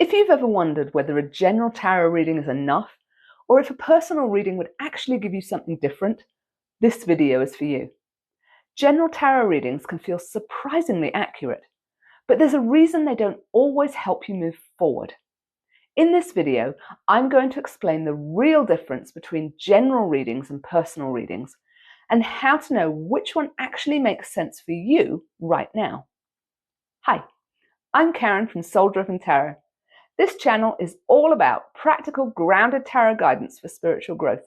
If you've ever wondered whether a general tarot reading is enough, or if a personal reading would actually give you something different, this video is for you. General tarot readings can feel surprisingly accurate, but there's a reason they don't always help you move forward. In this video, I'm going to explain the real difference between general readings and personal readings, and how to know which one actually makes sense for you right now. Hi, I'm Karen from Soul Driven Tarot. This channel is all about practical, grounded tarot guidance for spiritual growth.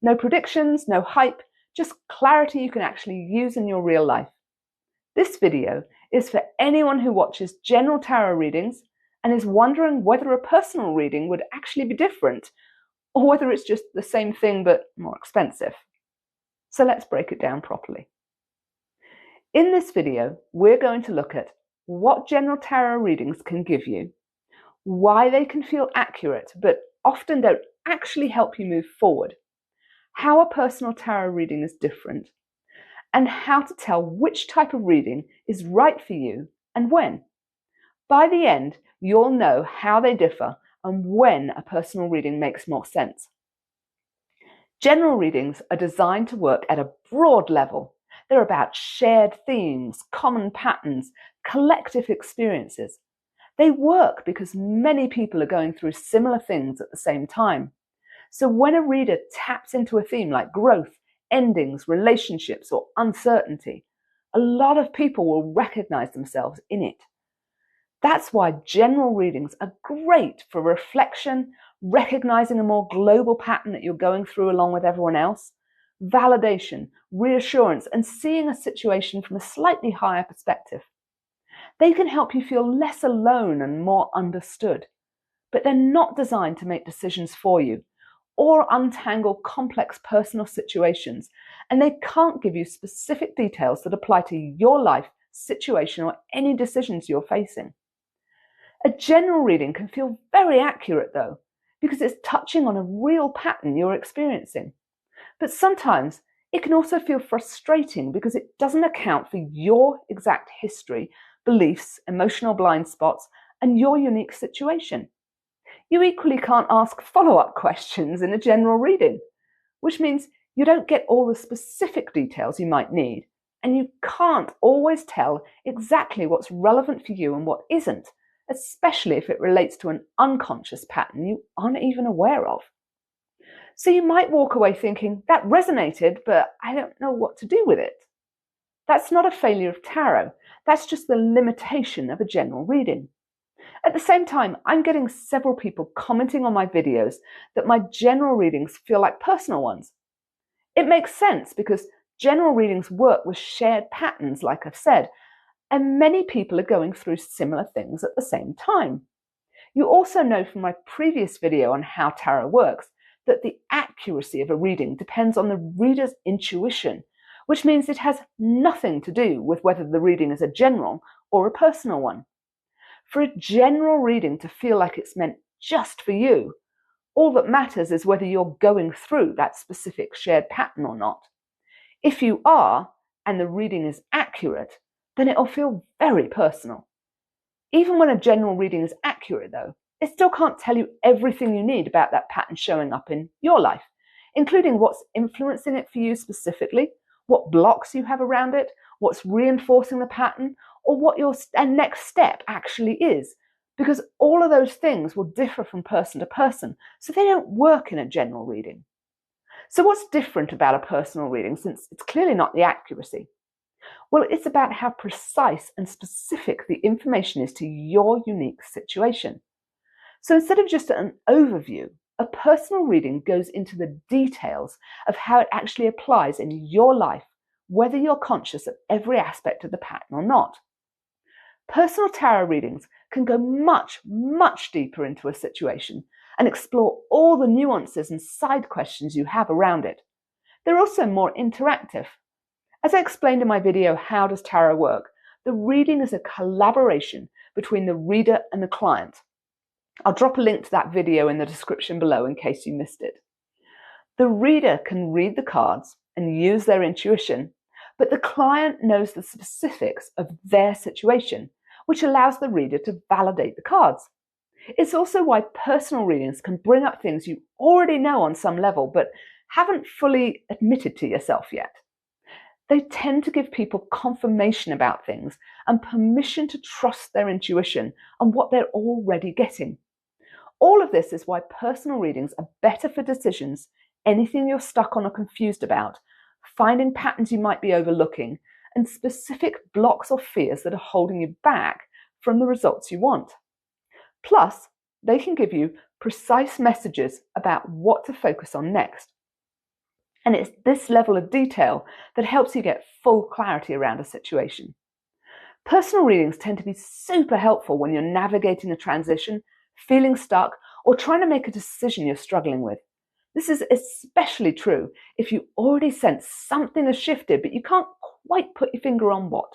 No predictions, no hype, just clarity you can actually use in your real life. This video is for anyone who watches general tarot readings and is wondering whether a personal reading would actually be different, or whether it's just the same thing but more expensive. So let's break it down properly. In this video, we're going to look at what general tarot readings can give you, why they can feel accurate but often don't actually help you move forward, how a personal tarot reading is different, and how to tell which type of reading is right for you and when. By the end, you'll know how they differ and when a personal reading makes more sense. General readings are designed to work at a broad level. They're about shared themes, common patterns, collective experiences. They work because many people are going through similar things at the same time. So when a reader taps into a theme like growth, endings, relationships, or uncertainty, a lot of people will recognize themselves in it. That's why general readings are great for reflection, recognizing a more global pattern that you're going through along with everyone else, validation, reassurance, and seeing a situation from a slightly higher perspective. They can help you feel less alone and more understood, but they're not designed to make decisions for you or untangle complex personal situations, and they can't give you specific details that apply to your life, situation, or any decisions you're facing. A general reading can feel very accurate though, because it's touching on a real pattern you're experiencing. But sometimes it can also feel frustrating because it doesn't account for your exact history, beliefs, emotional blind spots, and your unique situation. You equally can't ask follow-up questions in a general reading, which means you don't get all the specific details you might need, and you can't always tell exactly what's relevant for you and what isn't, especially if it relates to an unconscious pattern you aren't even aware of. So you might walk away thinking, that resonated, but I don't know what to do with it. That's not a failure of tarot. That's just the limitation of a general reading. At the same time, I'm getting several people commenting on my videos that my general readings feel like personal ones. It makes sense because general readings work with shared patterns, like I've said, and many people are going through similar things at the same time. You also know from my previous video on how tarot works that the accuracy of a reading depends on the reader's intuition, which means it has nothing to do with whether the reading is a general or a personal one. For a general reading to feel like it's meant just for you, all that matters is whether you're going through that specific shared pattern or not. If you are, and the reading is accurate, then it'll feel very personal. Even when a general reading is accurate though, it still can't tell you everything you need about that pattern showing up in your life, including what's influencing it for you specifically, what blocks you have around it, what's reinforcing the pattern, or what your next step actually is, because all of those things will differ from person to person, so they don't work in a general reading. So what's different about a personal reading, since it's clearly not the accuracy? Well, it's about how precise and specific the information is to your unique situation. So instead of just an overview, a personal reading goes into the details of how it actually applies in your life, whether you're conscious of every aspect of the pattern or not. Personal tarot readings can go much, much deeper into a situation and explore all the nuances and side questions you have around it. They're also more interactive. As I explained in my video, How Does Tarot Work?, the reading is a collaboration between the reader and the client. I'll drop a link to that video in the description below in case you missed it. The reader can read the cards and use their intuition, but the client knows the specifics of their situation, which allows the reader to validate the cards. It's also why personal readings can bring up things you already know on some level, but haven't fully admitted to yourself yet. They tend to give people confirmation about things and permission to trust their intuition and what they're already getting. All of this is why personal readings are better for decisions, anything you're stuck on or confused about, finding patterns you might be overlooking, and specific blocks or fears that are holding you back from the results you want. Plus, they can give you precise messages about what to focus on next. And it's this level of detail that helps you get full clarity around a situation. Personal readings tend to be super helpful when you're navigating a transition, feeling stuck, or trying to make a decision you're struggling with. This is especially true if you already sense something has shifted, but you can't quite put your finger on what.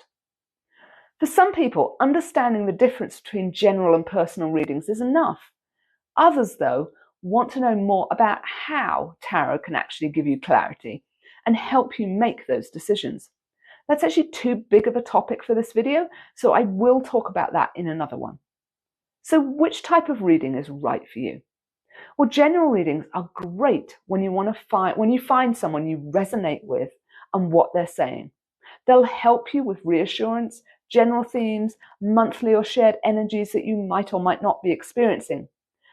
For some people, understanding the difference between general and personal readings is enough. Others, though, want to know more about how tarot can actually give you clarity and help you make those decisions. That's actually too big of a topic for this video, so I will talk about that in another one. So which type of reading is right for you? Well, general readings are great when you find someone you resonate with and what they're saying. They'll help you with reassurance, general themes, monthly or shared energies that you might or might not be experiencing.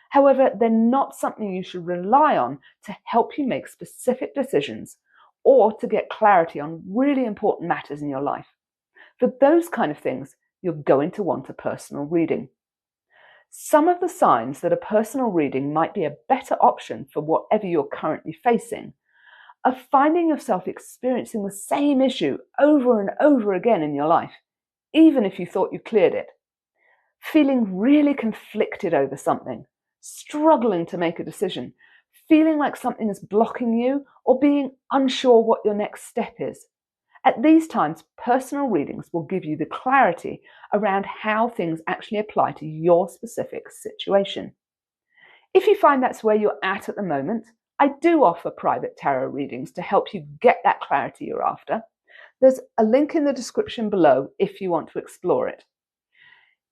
However, they're not something you should rely on to help you make specific decisions or to get clarity on really important matters in your life. For those kind of things, you're going to want a personal reading. Some of the signs that a personal reading might be a better option for whatever you're currently facing are finding yourself experiencing the same issue over and over again in your life, even if you thought you cleared it. Feeling really conflicted over something, struggling to make a decision, feeling like something is blocking you, or being unsure what your next step is. At these times, personal readings will give you the clarity around how things actually apply to your specific situation. If you find that's where you're at the moment, I do offer private tarot readings to help you get that clarity you're after. There's a link in the description below if you want to explore it.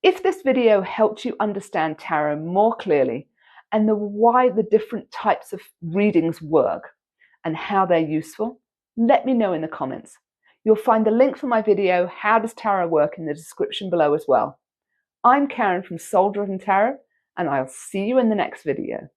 If this video helped you understand tarot more clearly and why the different types of readings work and how they're useful, let me know in the comments. You'll find the link for my video, How Does Tarot Work, in the description below as well. I'm Karen from Soul Driven Tarot, and I'll see you in the next video.